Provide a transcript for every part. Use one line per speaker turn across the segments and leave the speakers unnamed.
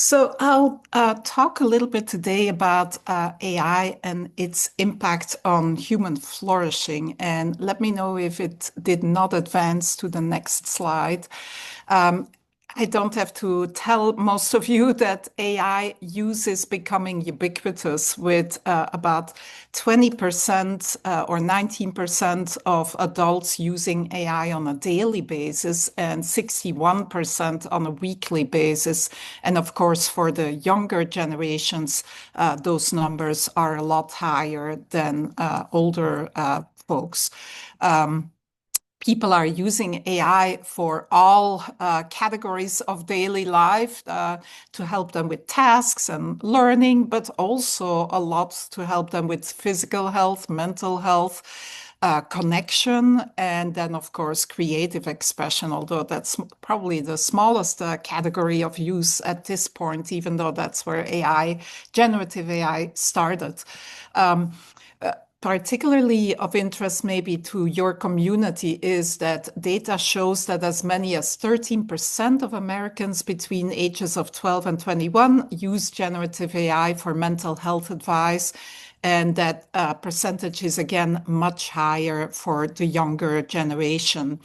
So I'll talk a little bit today about AI and its impact on human flourishing. And let me know if it did not advance to the next slide. Um, I don't have to tell most of you that AI use is becoming ubiquitous with about 20% or 19% of adults using AI on a daily basis and 61% on a weekly basis. And of course, for the younger generations, those numbers are a lot higher than older folks. Um, People are using AI for all categories of daily life to help them with tasks and learning, but also a lot to help them with physical health, mental health, connection, and then, of course, creative expression, although that's probably the smallest category of use at this point, even though that's where AI, generative AI, started. Um, Particularly of interest maybe to your community is that data shows that as many as 13% of Americans between ages of 12 and 21 use generative AI for mental health advice. And that percentage is again much higher for the younger generation.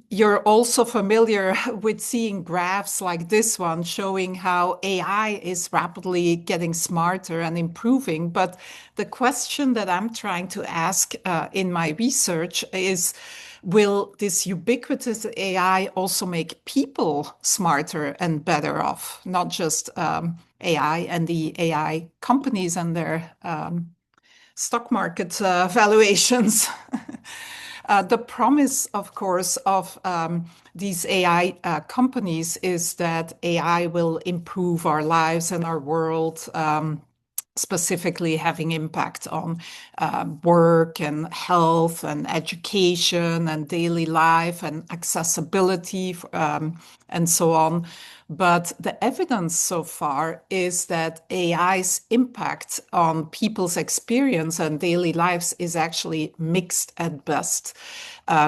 You're also familiar with seeing graphs like this one showing how AI is rapidly getting smarter and improving. But the question that I'm trying to ask in my research is, will this ubiquitous AI also make people smarter and better off, not just AI and the AI companies and their stock market valuations? The promise, of course, of these AI companies is that AI will improve our lives and our world, specifically having impact on work and health and education and daily life and accessibility, and so on. But the evidence so far is that AI's impact on people's experience and daily lives is actually mixed at best.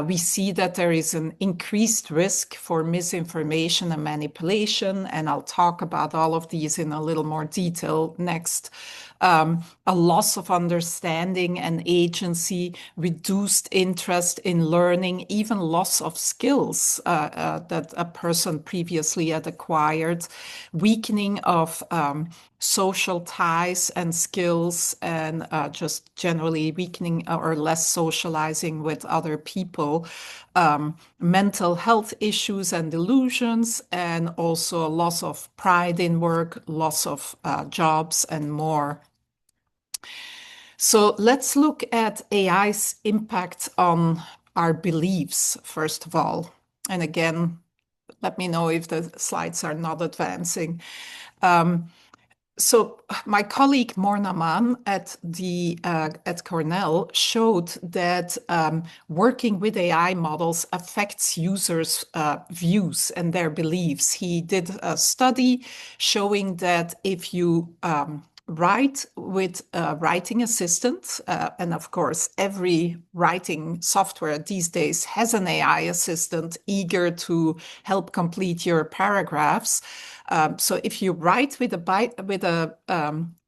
We see that there is an increased risk for misinformation and manipulation, and I'll talk about all of these in a little more detail next. A loss of understanding and agency, reduced interest in learning, even loss of skills that a person previously had acquired, weakening of social ties and skills, and just generally weakening or less socializing with other people, mental health issues and delusions, and also a loss of pride in work, loss of jobs, and more. So let's look at AI's impact on our beliefs, first of all. And again, let me know if the slides are not advancing. So my colleague Morna Mann at Cornell showed that working with AI models affects users' views and their beliefs. He did a study showing that if you write with a writing assistant, and of course, every writing software these days has an AI assistant eager to help complete your paragraphs. So if you write with an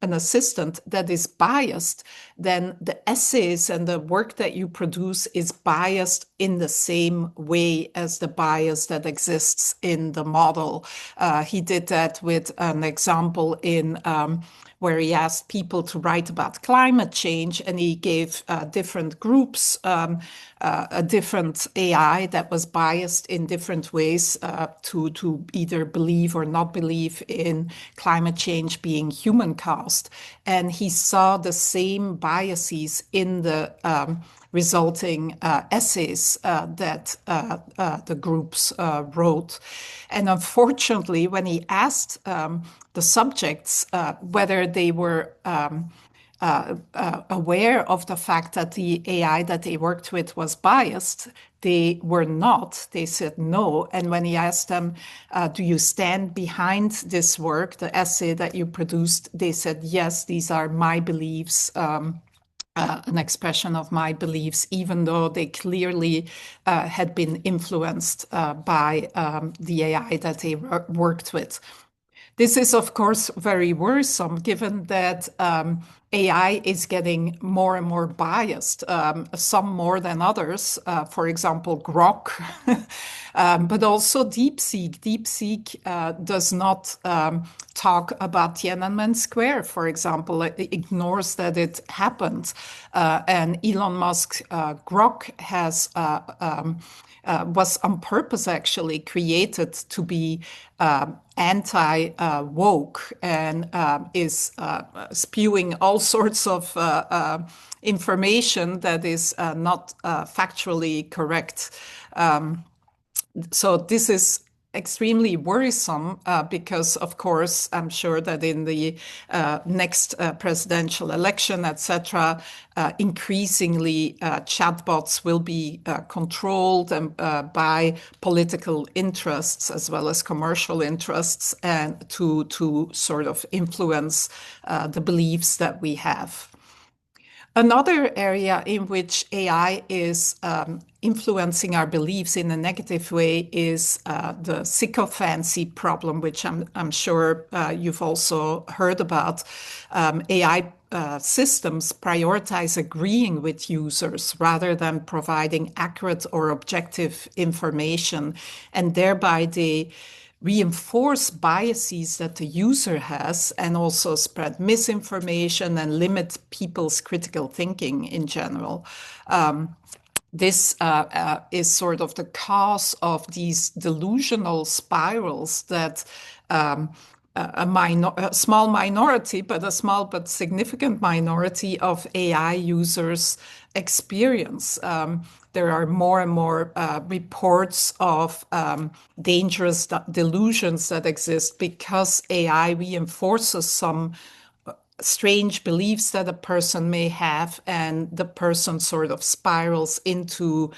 assistant that is biased, then the essays and the work that you produce is biased in the same way as the bias that exists in the model. He did that with an example in where he asked people to write about climate change, and he gave different groups a different AI that was biased in different ways to either believe or not believe in climate change being human caused. And he saw the same biases in the resulting essays that the groups wrote. And unfortunately, when he asked the subjects whether they were aware of the fact that the AI that they worked with was biased, they were not. They said no. And when he asked them, do you stand behind this work, the essay that you produced? They said, yes, these are my beliefs. An expression of my beliefs, even though they clearly had been influenced by the AI that they worked with. This is, of course, very worrisome given that AI is getting more and more biased, some more than others. For example, Grok, but also DeepSeek. DeepSeek does not talk about Tiananmen Square, for example. It ignores that it happened. And Elon Musk Grok has was on purpose actually created to be anti woke and is spewing all sorts of information that is not factually correct. So this is extremely worrisome because, of course, I'm sure that in the next presidential election, etc., increasingly chatbots will be controlled by political interests as well as commercial interests, and to sort of influence the beliefs that we have. Another area in which AI is influencing our beliefs in a negative way is the sycophancy problem, which I'm sure you've also heard about. AI systems prioritize agreeing with users rather than providing accurate or objective information, and thereby they reinforce biases that the user has and also spread misinformation and limit people's critical thinking in general. This is sort of the cause of these delusional spirals that a small minority, but a small but significant minority of AI users experience. There are more and more reports of dangerous delusions that exist because AI reinforces some strange beliefs that a person may have, and the person sort of spirals into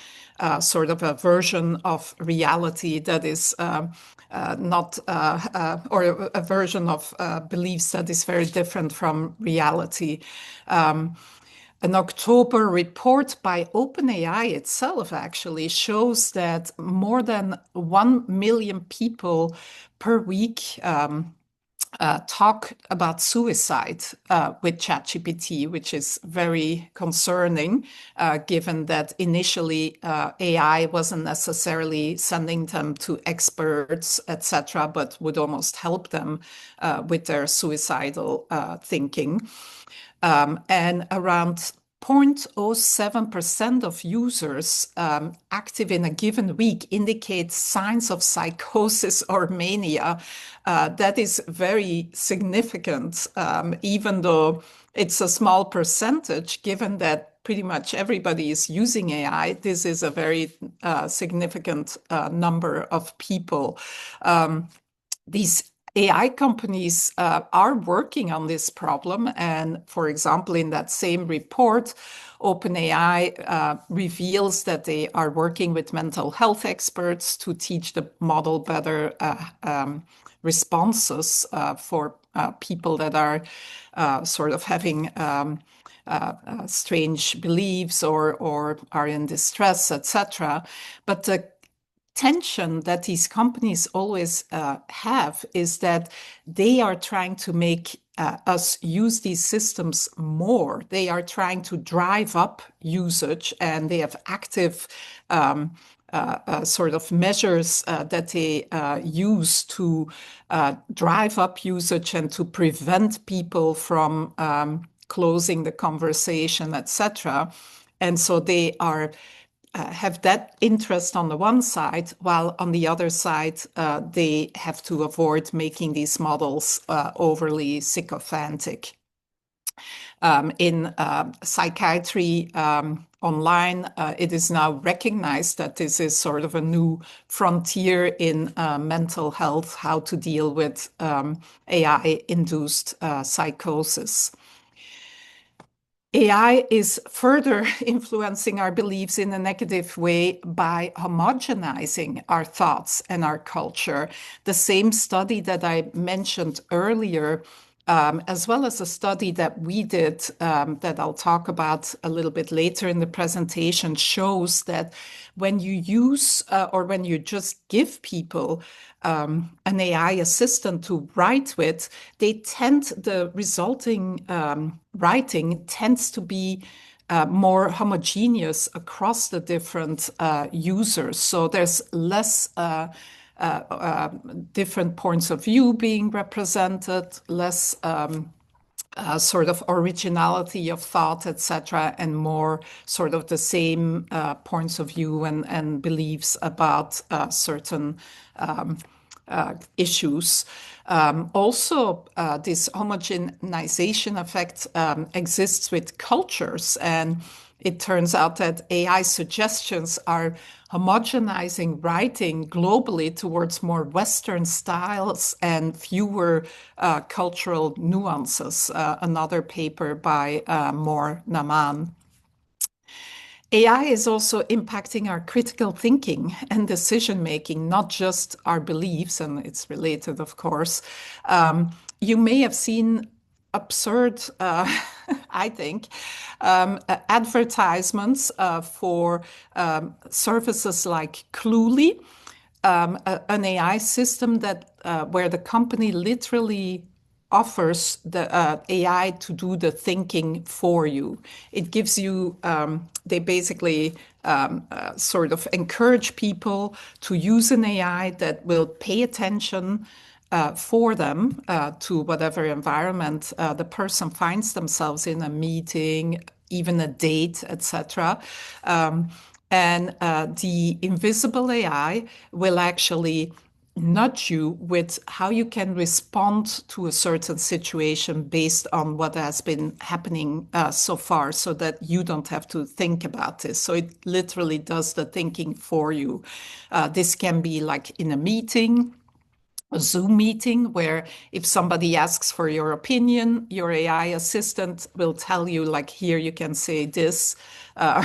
sort of a version of reality that is not, or a version of beliefs that is very different from reality. An October report by OpenAI itself actually shows that more than 1 million people per week talk about suicide with ChatGPT, which is very concerning, given that initially AI wasn't necessarily sending them to experts, etc., but would almost help them with their suicidal thinking. And around 0.07% of users active in a given week indicate signs of psychosis or mania. That is very significant, even though it's a small percentage, given that pretty much everybody is using AI. This is a very significant number of people. These AI companies are working on this problem. And for example, in that same report, OpenAI reveals that they are working with mental health experts to teach the model better responses for people that are sort of having strange beliefs or are in distress, etc. But the tension that these companies always have is that they are trying to make us use these systems more. They are trying to drive up usage, and they have active sort of measures that they use to drive up usage and to prevent people from closing the conversation, etc. And so they are have that interest on the one side, while on the other side, they have to avoid making these models overly sycophantic. In psychiatry online, it is now recognized that this is sort of a new frontier in mental health, how to deal with AI-induced psychosis. AI is further influencing our beliefs in a negative way by homogenizing our thoughts and our culture. The same study that I mentioned earlier as well as a study that we did that I'll talk about a little bit later in the presentation, shows that when you use or when you just give people an AI assistant to write with, the resulting writing tends to be more homogeneous across the different users. So there's less different points of view being represented, less sort of originality of thought, etc., and more sort of the same points of view and beliefs about certain issues. Also, this homogenization effect exists with cultures, and it turns out that AI suggestions are homogenizing writing globally towards more Western styles and fewer cultural nuances. Another paper by Moore Naman. AI is also impacting our critical thinking and decision making, not just our beliefs, and it's related, of course. You may have seen absurd, I think, advertisements for services like Cluely, an AI system that where the company literally offers the AI to do the thinking for you. It gives you, they basically sort of encourage people to use an AI that will pay attention for them to whatever environment the person finds themselves in, a meeting, even a date, etc. And the invisible AI will actually nudge you with how you can respond to a certain situation based on what has been happening so far, so that you don't have to think about this. So it literally does the thinking for you. This can be like in a meeting, a Zoom meeting, where if somebody asks for your opinion, your AI assistant will tell you, like, here you can say this. Uh,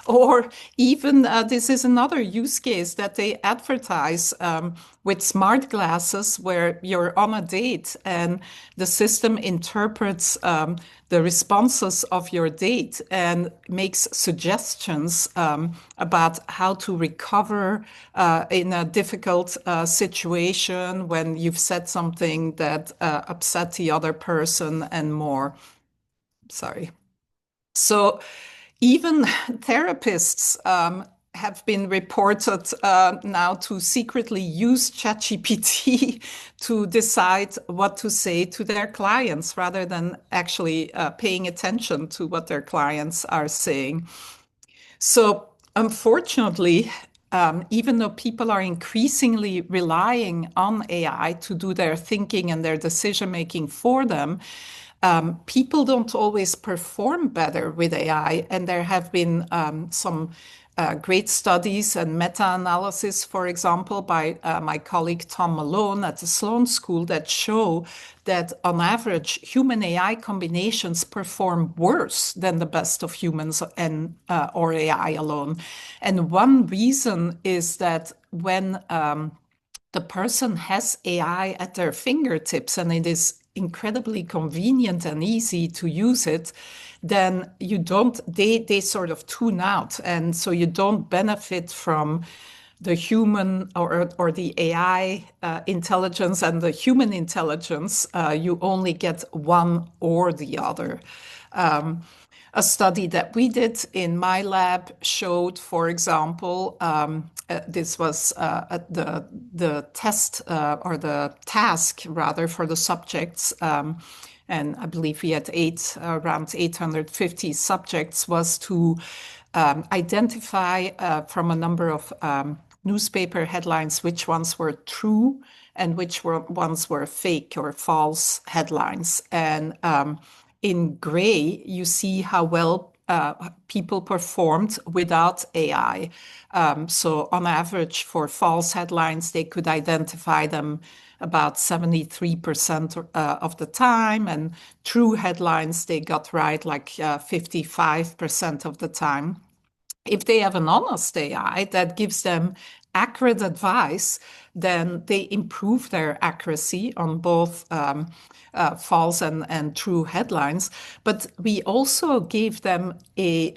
or even this is another use case that they advertise with smart glasses, where you're on a date and the system interprets the responses of your date and makes suggestions about how to recover in a difficult situation when you've said something that upset the other person and more. Sorry. So even therapists have been reported now to secretly use ChatGPT to decide what to say to their clients rather than actually paying attention to what their clients are saying. So, unfortunately, even though people are increasingly relying on AI to do their thinking and their decision making for them, people don't always perform better with AI. And there have been some great studies and meta-analysis, for example, by my colleague Tom Malone at the Sloan School, that show that on average, human AI combinations perform worse than the best of humans and or AI alone. And one reason is that when the person has AI at their fingertips and it is incredibly convenient and easy to use it, then they sort of tune out. And so you don't benefit from the human or the AI intelligence and the human intelligence. You only get one or the other. A study that we did in my lab showed, for example, this was the test or the task rather for the subjects, and I believe we had around 850 subjects, was to identify from a number of newspaper headlines which ones were true and which ones were fake or false headlines. And in gray, you see how well people performed without AI. So on average, for false headlines, they could identify them about 73% of the time, and true headlines, they got right like 55% of the time. If they have an honest AI that gives them accurate advice, then they improve their accuracy on both false and true headlines. But we also gave them a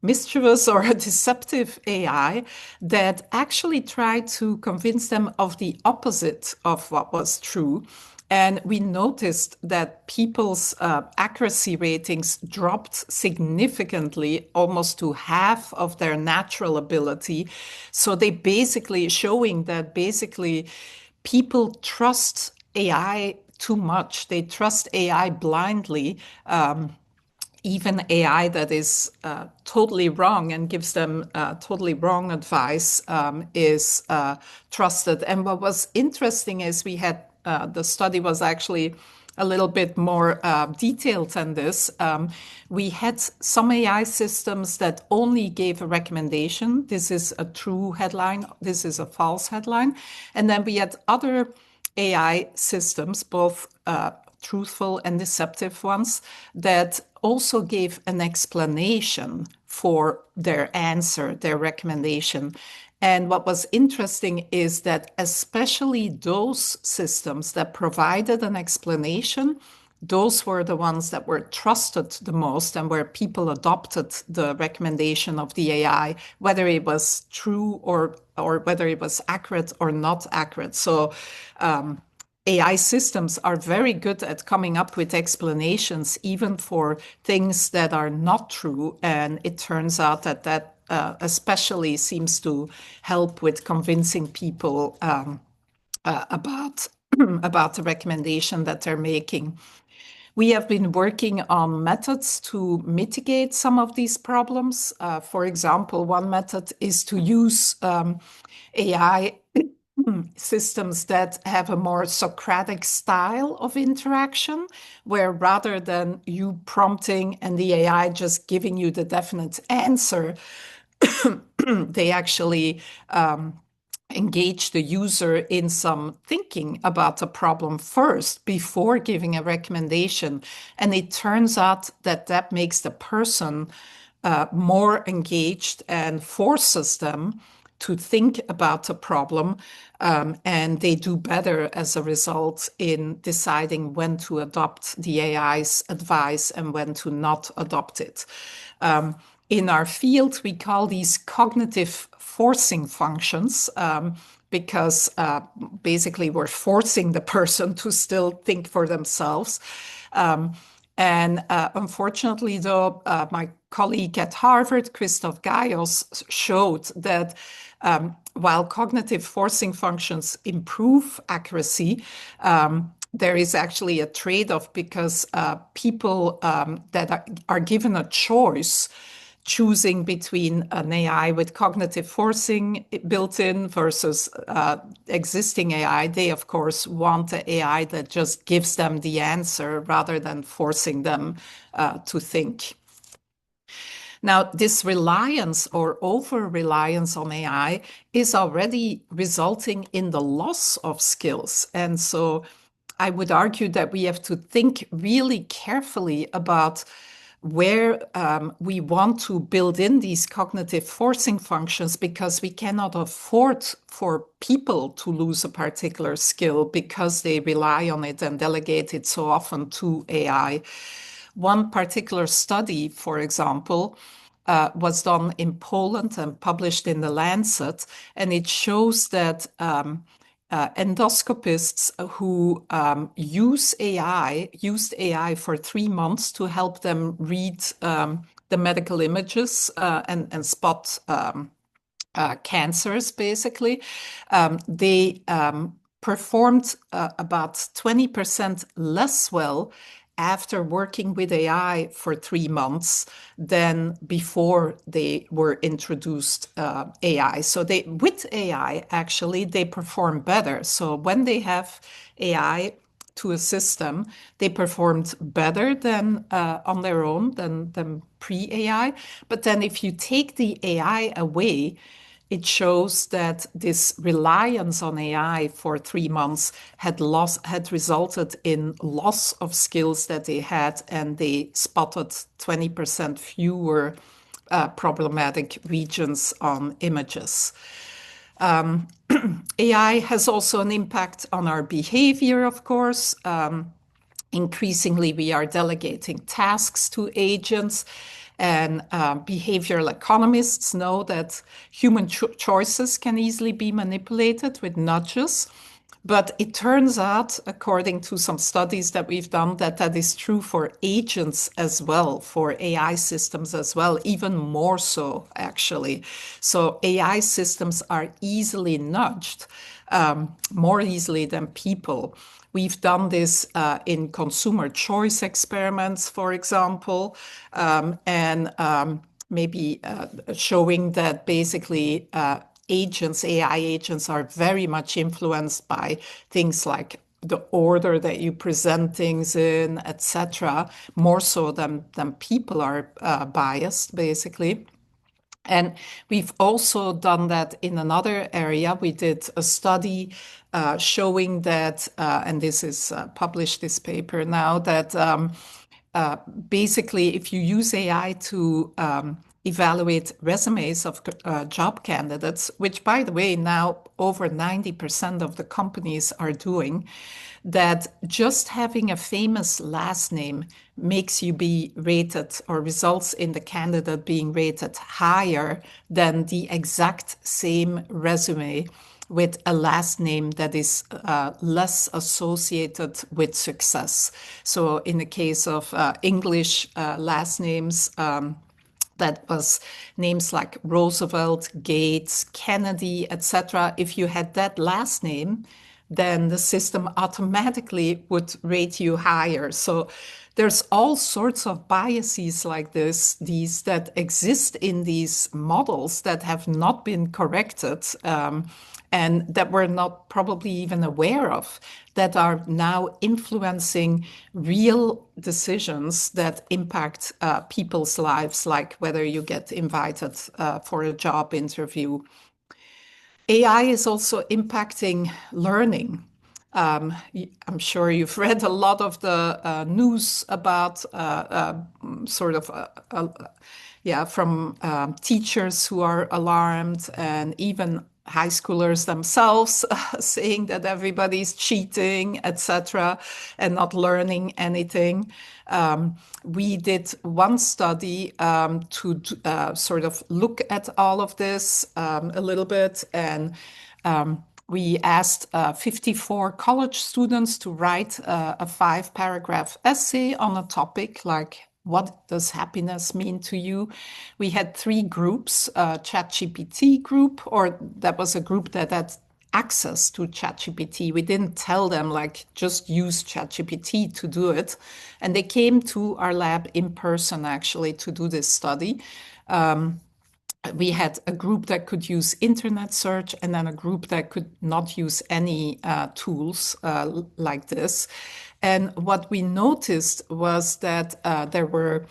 mischievous or a deceptive AI that actually tried to convince them of the opposite of what was true. And we noticed that people's accuracy ratings dropped significantly, almost to half of their natural ability. So they basically showing that basically people trust AI too much. They trust AI blindly. Even AI that is totally wrong and gives them totally wrong advice is trusted. And what was interesting is we had the study was actually a little bit more detailed than this. We had some AI systems that only gave a recommendation. This is a true headline. This is a false headline. And then we had other AI systems, both truthful and deceptive ones, that also gave an explanation for their answer, their recommendation. And what was interesting is that especially those systems that provided an explanation, those were the ones that were trusted the most and where people adopted the recommendation of the AI, whether it was true or whether it was accurate or not accurate. So AI systems are very good at coming up with explanations, even for things that are not true. And it turns out that especially seems to help with convincing people about about the recommendation that they're making. We have been working on methods to mitigate some of these problems. For example, one method is to use AI systems that have a more Socratic style of interaction, where rather than you prompting and the AI just giving you the definite answer, they actually engage the user in some thinking about the problem first before giving a recommendation. And it turns out that that makes the person more engaged and forces them to think about the problem. And they do better as a result in deciding when to adopt the AI's advice and when to not adopt it. In our field, we call these cognitive forcing functions because basically we're forcing the person to still think for themselves. And unfortunately, though, my colleague at Harvard, Christoph Gaius, showed that while cognitive forcing functions improve accuracy, there is actually a trade-off because people that are given a choice choosing between an AI with cognitive forcing built in versus existing AI, they of course want the AI that just gives them the answer rather than forcing them to think. Now, this reliance or over-reliance on AI is already resulting in the loss of skills. And so I would argue that we have to think really carefully about where we want to build in these cognitive forcing functions, because we cannot afford for people to lose a particular skill because they rely on it and delegate it so often to AI. One particular study, for example, was done in Poland and published in The Lancet, and it shows that endoscopists who used AI for 3 months to help them read the medical images and spot cancers, basically. They performed about 20% less well after working with AI for 3 months than before they were introduced AI. So with AI, actually, they perform better. So when they have AI to assist them, they performed better than on their own than pre-AI. But then if you take the AI away, it shows that this reliance on AI for 3 months had resulted in loss of skills that they had, and they spotted 20% fewer problematic regions on images. AI has also an impact on our behavior, of course. Increasingly, we are delegating tasks to agents, and behavioral economists know that human choices can easily be manipulated with nudges. But it turns out, according to some studies that we've done, that that is true for agents as well, for AI systems as well, even more so, actually. So AI systems are easily nudged, more easily than people. We've done this in consumer choice experiments, for example, and maybe showing that basically agents, AI agents, are very much influenced by things like the order that you present things in, etc., more so than people are biased, basically. And we've also done that in another area. We did a study showing that, and this is published, this paper now, that basically if you use AI to evaluate resumes of job candidates, which, by the way, now over 90% of the companies are doing, that just having a famous last name makes you be rated or results in the candidate being rated higher than the exact same resume with a last name that is less associated with success. So in the case of English last names, that was names like Roosevelt, Gates, Kennedy, etc. If you had that last name, then the system automatically would rate you higher. So there's all sorts of biases like this, these that exist in these models that have not been corrected, and that we're not probably even aware of, that are now influencing real decisions that impact people's lives, like whether you get invited for a job interview. AI is also impacting learning. I'm sure you've read a lot of the news about sort of yeah, from teachers who are alarmed, and even high schoolers themselves saying that everybody's cheating, etc., and not learning anything. We did one study to sort of look at all of this a little bit, and we asked 54 college students to write a 5-paragraph essay on a topic like, what does happiness mean to you? We had 3 groups, ChatGPT group, or that was a group that had access to ChatGPT. We didn't tell them, like, just use ChatGPT to do it. And they came to our lab in person, actually, to do this study. We had a group that could use internet search, and then a group that could not use any tools like this. And what we noticed was that there were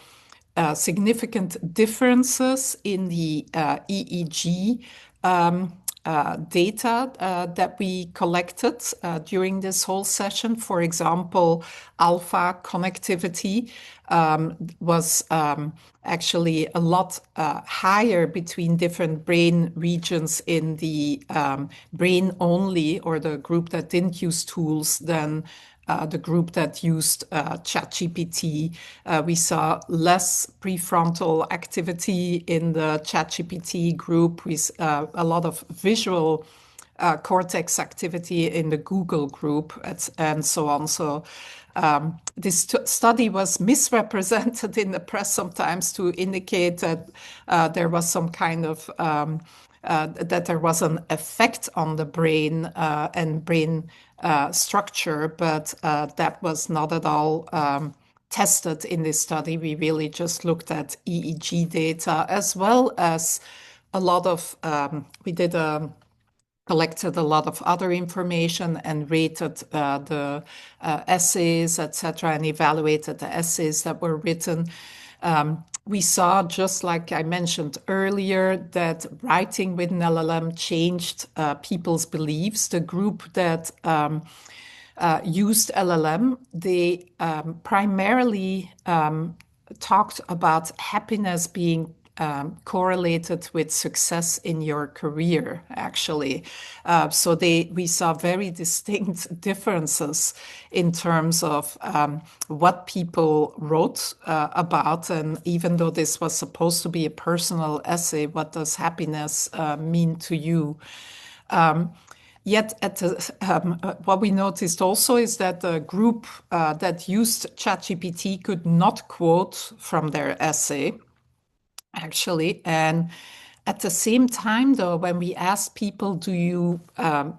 significant differences in the EEG data that we collected during this whole session. For example, alpha connectivity was actually a lot higher between different brain regions in the brain only, or the group that didn't use tools, than the group that used ChatGPT. We saw less prefrontal activity in the ChatGPT group, with a lot of visual cortex activity in the Google group, and so on. So this study was misrepresented in the press sometimes to indicate that there was some kind of that there was an effect on the brain and brain structure, but that was not at all tested in this study. We really just looked at EEG data, as well as a lot of, we did collected a lot of other information and rated the essays, etc., and evaluated the essays that were written. We saw, just like I mentioned earlier, that writing with an LLM changed people's beliefs. The group that used LLM, they primarily talked about happiness being correlated with success in your career, actually. We saw very distinct differences in terms of what people wrote about. And even though this was supposed to be a personal essay, what does happiness mean to you? Yet, what we noticed also is that the group that used ChatGPT could not quote from their essay, actually. And at the same time, though, when we asked people, do you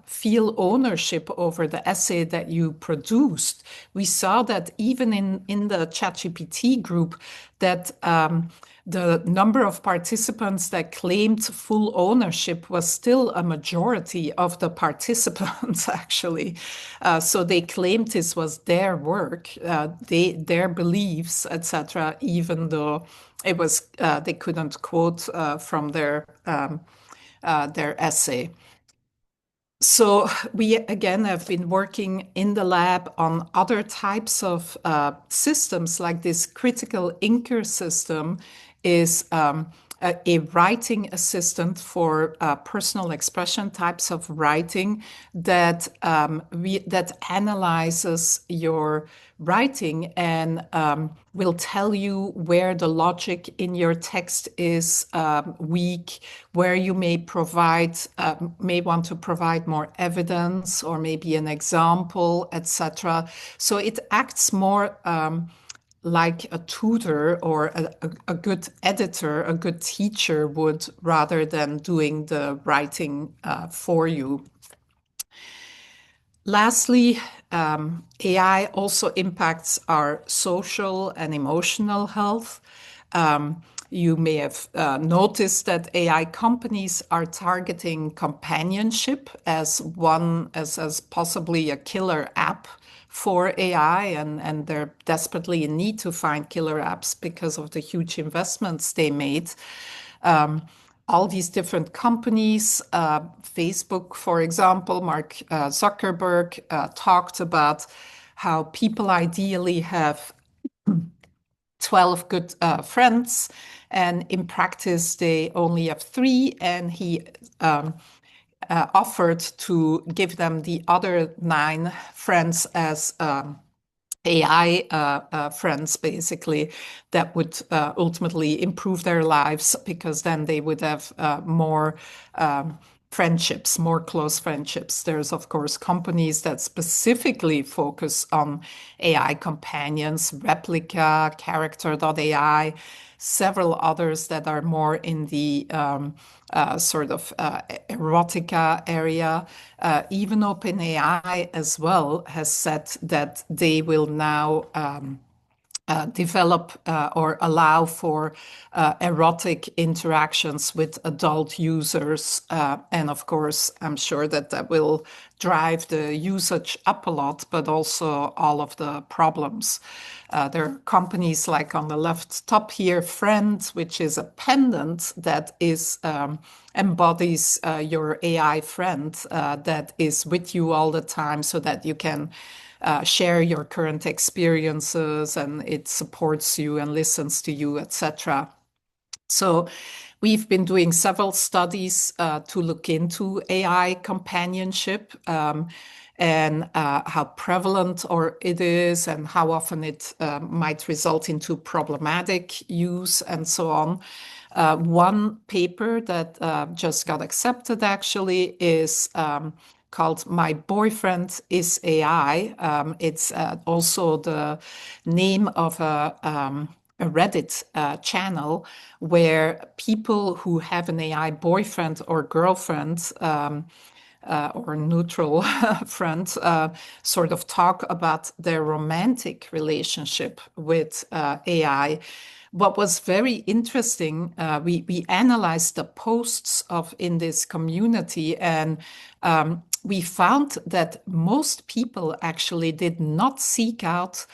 feel ownership over the essay that you produced? We saw that even in the ChatGPT group, that the number of participants that claimed full ownership was still a majority of the participants, actually. So they claimed this was their work, their beliefs, etc., even though it was they couldn't quote from their essay. So we again have been working in the lab on other types of systems, like this critical inker system is a writing assistant for personal expression types of writing that that analyzes your writing and will tell you where the logic in your text is weak, where you may want to provide more evidence or maybe an example, etc. So it acts more like a tutor or a good editor, a good teacher would, rather than doing the writing for you. Lastly, AI also impacts our social and emotional health. You may have noticed that AI companies are targeting companionship as possibly a killer app for AI, and they're desperately in need to find killer apps because of the huge investments they made. All these different companies, Facebook, for example, Mark Zuckerberg talked about how people ideally have 12 good friends, and in practice they only have 3, and he offered to give them the other 9 friends as AI friends, basically, that would ultimately improve their lives, because then they would have more friendships, more close friendships. There's, of course, companies that specifically focus on AI companions, Replica, Character.ai, several others that are more in the sort of erotica area. Even OpenAI as well has said that they will now develop or allow for erotic interactions with adult users. And of course, I'm sure that that will drive the usage up a lot, but also all of the problems. There are companies like on the left top here, Friend, which is a pendant that is embodies your AI friend that is with you all the time, so that you can share your current experiences, and it supports you and listens to you, etc. So we've been doing several studies to look into AI companionship and how prevalent it is, and how often it might result into problematic use, and so on. One paper that just got accepted, actually, is called My Boyfriend is AI. It's also the name of a Reddit channel where people who have an AI boyfriend or girlfriend or neutral friend sort of talk about their romantic relationship with AI. What was very interesting, we analyzed the posts in this community, and we found that most people actually did not seek out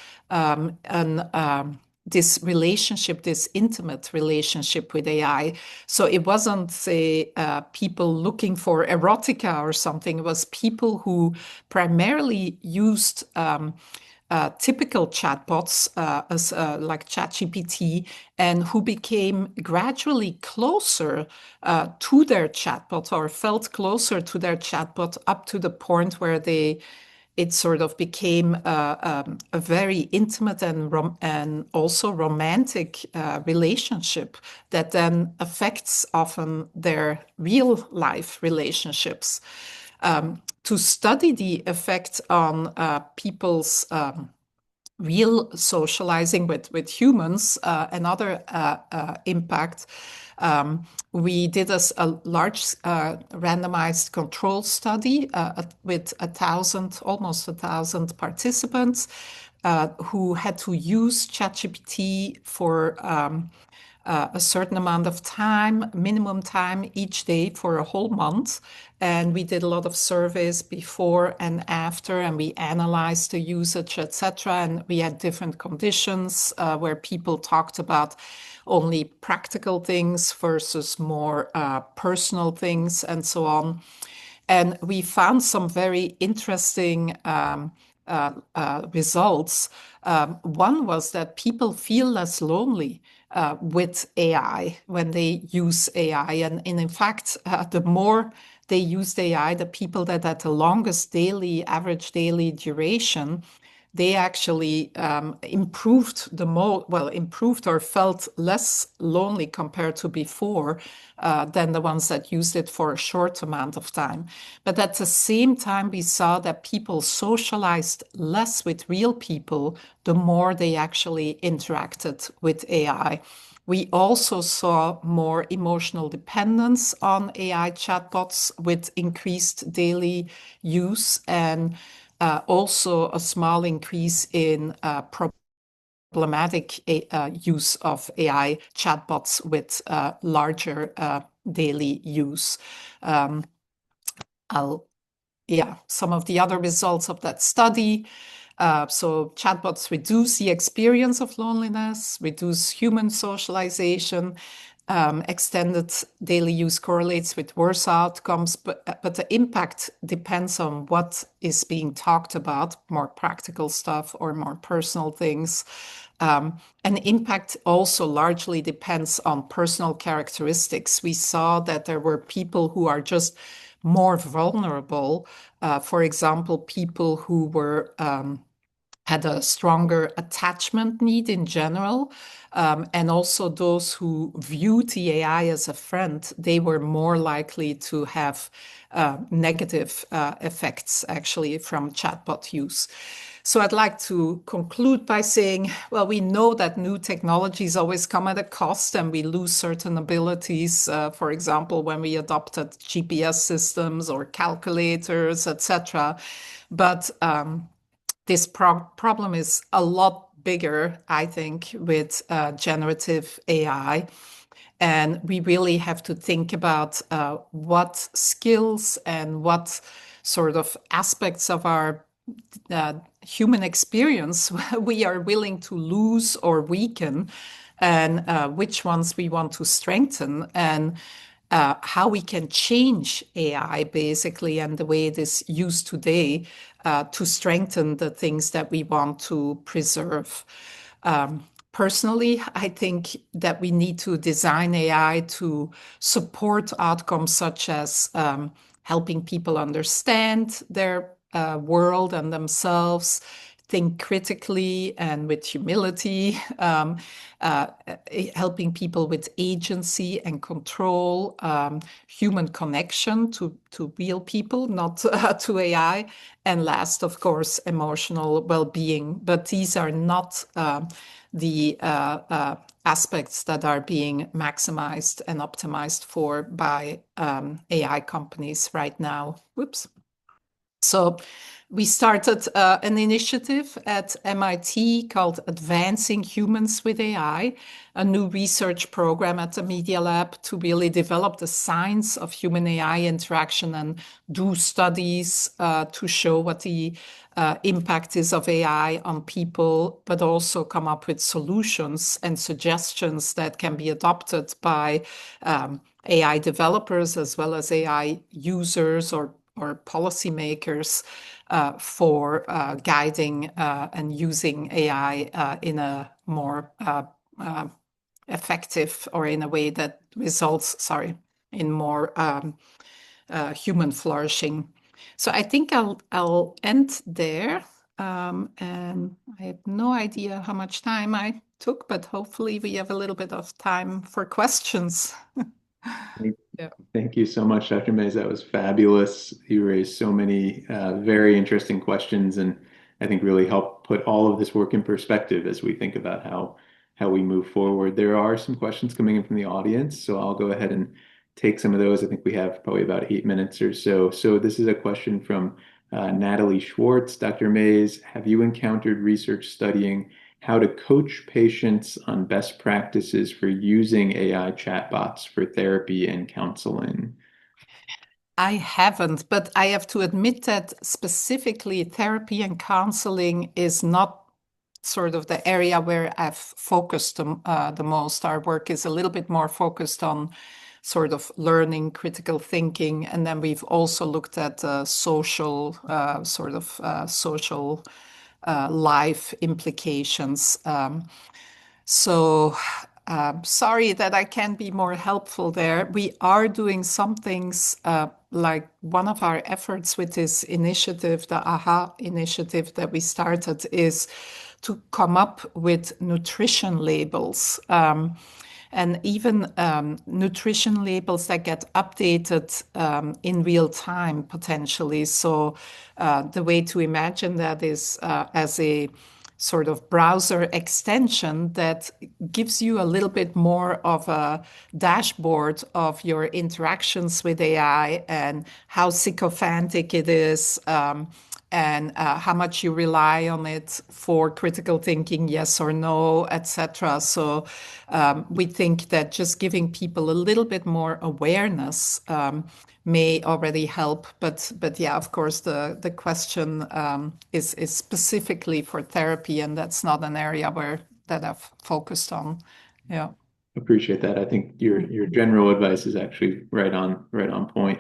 this relationship, this intimate relationship with AI. So it wasn't, say, people looking for erotica or something. It was people who primarily used typical chatbots, like ChatGPT, and who became gradually closer to their chatbot or felt closer to their chatbot up to the point where it sort of became a very intimate and also romantic relationship that then affects often their real life relationships. To study the effect on people's real socializing with humans, another impact. We did a large randomized control study with almost 1,000 participants who had to use ChatGPT for a certain amount of time, minimum time each day for a whole month. And we did a lot of surveys before and after, and we analyzed the usage, etc. And we had different conditions where people talked about only practical things versus more personal things and so on. And we found some very interesting results. One was that people feel less lonely with AI when they use AI. And in fact, the more they used AI, the people that had the longest average daily duration, they actually improved or felt less lonely compared to before than the ones that used it for a short amount of time. But at the same time, we saw that people socialized less with real people the more they actually interacted with AI. We also saw more emotional dependence on AI chatbots with increased daily use and also a small increase in problematic use of AI chatbots with larger daily use. Some of the other results of that study. So chatbots reduce the experience of loneliness, reduce human socialization. Extended daily use correlates with worse outcomes, but the impact depends on what is being talked about, more practical stuff or more personal things. And impact also largely depends on personal characteristics. We saw that there were people who are just more vulnerable. For example, people who had a stronger attachment need in general. And also those who viewed the AI as a friend, they were more likely to have negative effects actually from chatbot use. So I'd like to conclude by saying, well, we know that new technologies always come at a cost and we lose certain abilities. For example, when we adopted GPS systems or calculators, etc. But this problem is a lot bigger, I think, with generative AI. And we really have to think about what skills and what sort of aspects of our human experience we are willing to lose or weaken, and which ones we want to strengthen, and how we can change AI basically and the way it is used today to strengthen the things that we want to preserve. Personally, I think that we need to design AI to support outcomes such as helping people understand their world and themselves, think critically and with humility, helping people with agency and control, human connection to real people, not to AI, and last, of course, emotional well-being. But these are not the aspects that are being maximized and optimized for by AI companies right now. Whoops. So we started an initiative at MIT called Advancing Humans with AI, a new research program at the Media Lab to really develop the science of human AI interaction and do studies to show what the impact is of AI on people, but also come up with solutions and suggestions that can be adopted by AI developers as well as AI users or policymakers for guiding and using AI in a more effective or in a way that results, in more human flourishing. So I think I'll end there. And I have no idea how much time I took, but hopefully we have a little bit of time for questions. Yeah.
Thank you so much, Dr. Mays. That was fabulous. You raised so many very interesting questions, and I think really helped put all of this work in perspective as we think about how we move forward. There are some questions coming in from the audience, so I'll go ahead and take some of those. I think we have probably about 8 minutes or so. So this is a question from Natalie Schwartz. Dr. Mays, have you encountered research studying how to coach patients on best practices for using AI chatbots for therapy and counseling?
I haven't, but I have to admit that specifically therapy and counseling is not sort of the area where I've focused the most. Our work is a little bit more focused on sort of learning, critical thinking, and then we've also looked at social social life implications. So sorry that I can't be more helpful there. We are doing some things like one of our efforts with this initiative, the AHA initiative that we started, is to come up with nutrition labels. And even nutrition labels that get updated in real time potentially. So the way to imagine that is as a sort of browser extension that gives you a little bit more of a dashboard of your interactions with AI and how sycophantic it is, and how much you rely on it for critical thinking, yes or no, etc. So we think that just giving people a little bit more awareness may already help. But yeah, of course, the question is specifically for therapy, and that's not an area that I've focused on. Yeah.
Appreciate that. I think your general advice is actually right on point.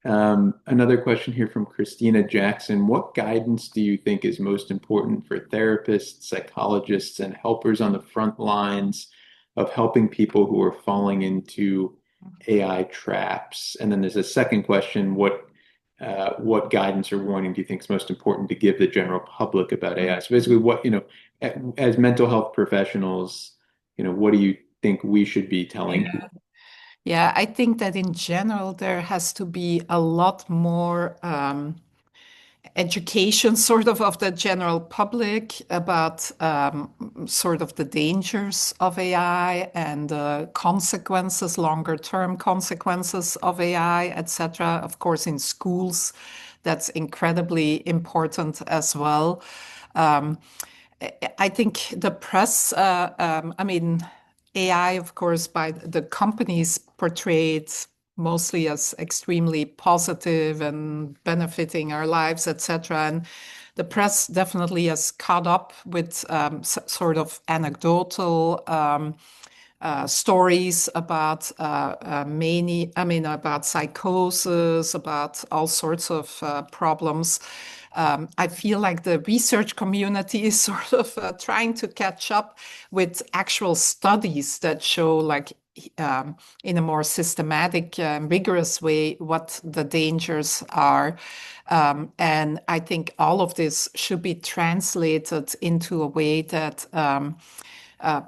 Another question here from Christina Jackson. What guidance do you think is most important for therapists, psychologists, and helpers on the front lines of helping people who are falling into AI traps? And then there's a second question. What guidance or warning do you think is most important to give the general public about AI? So basically, as mental health professionals, what do you think we should be telling people?
Yeah, I think that in general, there has to be a lot more education of the general public about sort of the dangers of AI and the consequences, longer term consequences of AI, etc. Of course, in schools, that's incredibly important as well. Um, I think the press, AI, of course, by the companies portrayed mostly as extremely positive and benefiting our lives, etc. And the press definitely has caught up with sort of anecdotal stories about about psychosis, about all sorts of problems. I feel like the research community is sort of trying to catch up with actual studies that show, like, in a more systematic, rigorous way, what the dangers are. And I think all of this should be translated into a way that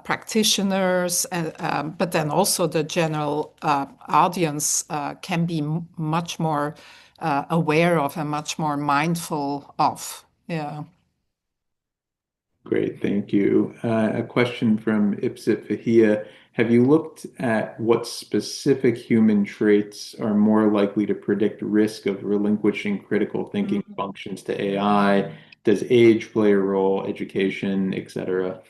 practitioners, but then also the general audience can be much more aware of and much more mindful of. Yeah.
Great, thank you. A question from Ipsit Fahia. Have you looked at what specific human traits are more likely to predict risk of relinquishing critical thinking functions to AI? Does age play a role, education, etc.?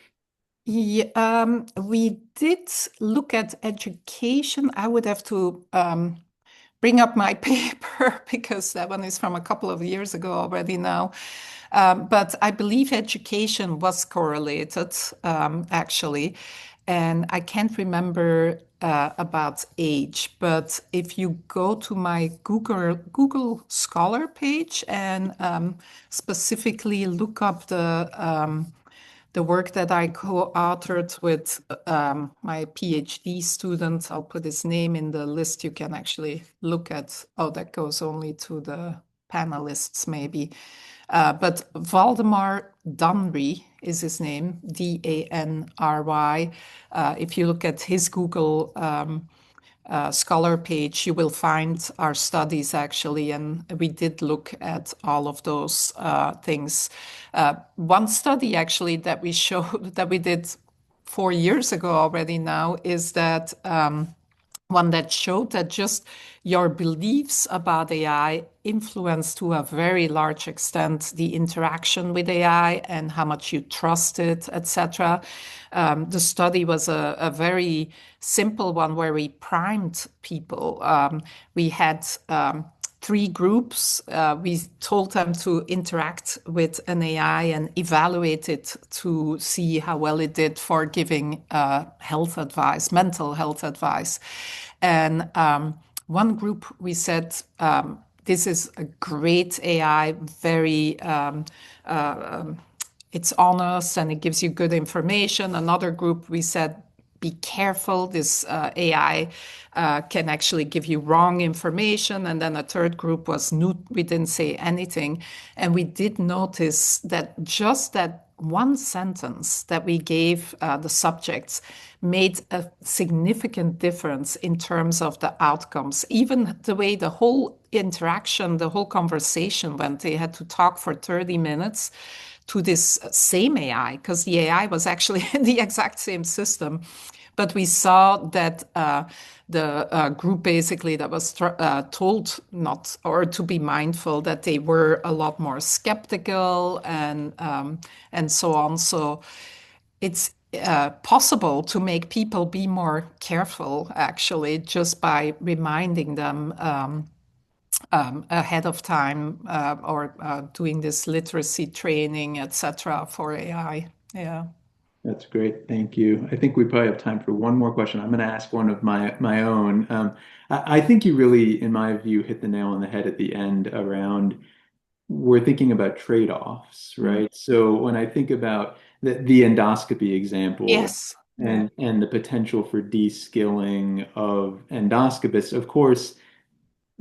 Yeah, we did look at education. I would have to bring up my paper because that one is from a couple of years ago already now. But I believe education was correlated, actually. And I can't remember about age, but if you go to my Google Scholar page and specifically look up the work that I co-authored with my PhD student, I'll put his name in the list. You can actually look at, oh, that goes only to the panelists maybe. But Valdemar Dunry is his name, Danry. If you look at his Google Scholar page, you will find our studies actually, and we did look at all of those things. One study actually that we showed that we did 4 years ago already now is that one that showed that just your beliefs about AI influence to a very large extent the interaction with AI and how much you trust it, etc. The study was a very simple one where we primed people. We had three groups. We told them to interact with an AI and evaluate it to see how well it did for giving health advice, mental health advice. And one group, we said, this is a great AI, very it's honest and it gives you good information. Another group, we said, be careful. This AI can actually give you wrong information. And then a third group was we didn't say anything. And we did notice that just that one sentence that we gave the subjects made a significant difference in terms of the outcomes. Even the way the whole interaction, the whole conversation went, they had to talk for 30 minutes to this same AI, because the AI was actually in the exact same system. But we saw that the group basically that was told not or to be mindful that they were a lot more skeptical and so on. So it's possible to make people be more careful, actually, just by reminding them ahead of time or doing this literacy training, etc., for AI. Yeah.
That's great. Thank you. I think we probably have time for one more question. I'm going to ask one of my own. I think you really, in my view, hit the nail on the head at the end around we're thinking about trade-offs,
Mm.
right? So when I think about the endoscopy example
Yes. Yeah.
and the potential for de-skilling of endoscopists, of course,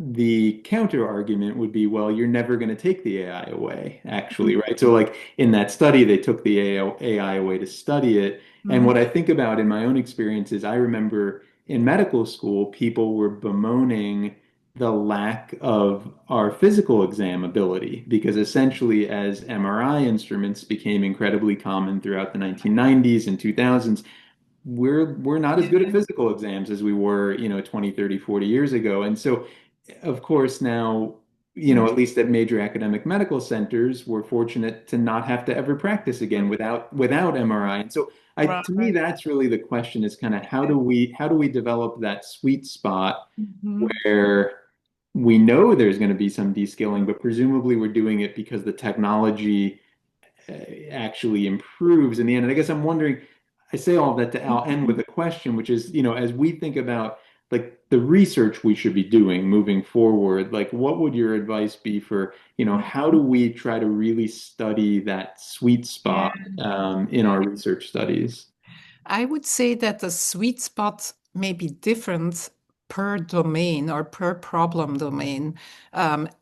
the counter argument would be, well, you're never going to take the AI away, actually, right? So, like in that study, they took the AI away to study it. And
Mm-hmm.
what I think about in my own experiences, I remember in medical school, people were bemoaning the lack of our physical exam ability because essentially, as MRI instruments became incredibly common throughout the 1990s and 2000s, we're not as good at
Yeah.
physical exams as we were, 20, 30, 40 years ago. And so of course, now,
Mm.
at least at major academic medical centers, we're fortunate to not have to ever practice again without MRI. And so to me,
Right.
that's really the question is kind of how do we develop that sweet spot
Mm-hmm.
where we know there's going to be some descaling, but presumably we're doing it because the technology actually improves in the end. And I guess I'm wondering, I say all of that to I'll end with a question, which is, as we think about like the research we should be doing moving forward, like what would your advice be for, how do we try to really study that sweet
Yeah.
spot in our research studies?
I would say that the sweet spot may be different per domain or per problem domain.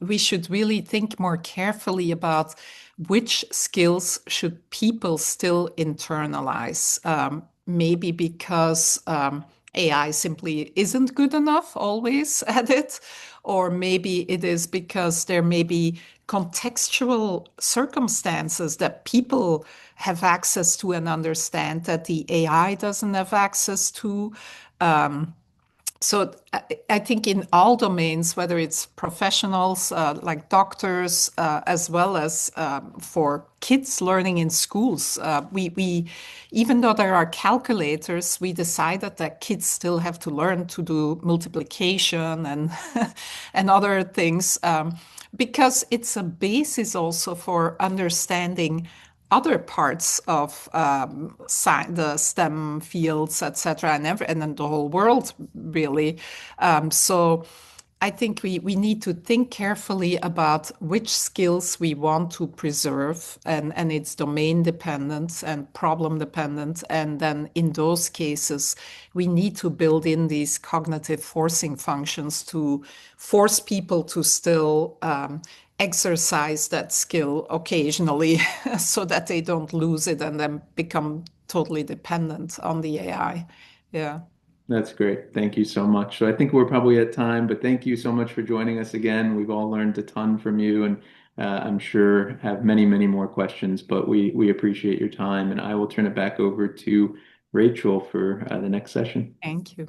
We should really think more carefully about which skills should people still internalize. Maybe because AI simply isn't good enough always at it, or maybe it is because there may be contextual circumstances that people have access to and understand that the AI doesn't have access to. So I think in all domains, whether it's professionals like doctors, as well as for kids learning in schools, we even though there are calculators, we decided that kids still have to learn to do multiplication and and other things because it's a basis also for understanding other parts of the STEM fields, etc., and then the whole world, really. So I think we need to think carefully about which skills we want to preserve, and it's domain dependent and problem dependent. And then in those cases, we need to build in these cognitive forcing functions to force people to still exercise that skill occasionally so that they don't lose it and then become totally dependent on the AI. Yeah.
That's great. Thank you so much. So I think we're probably at time, but thank you so much for joining us again. We've all learned a ton from you, and I'm sure have many, many more questions, but we appreciate your time, and I will turn it back over to Rachel for the next session.
Thank you.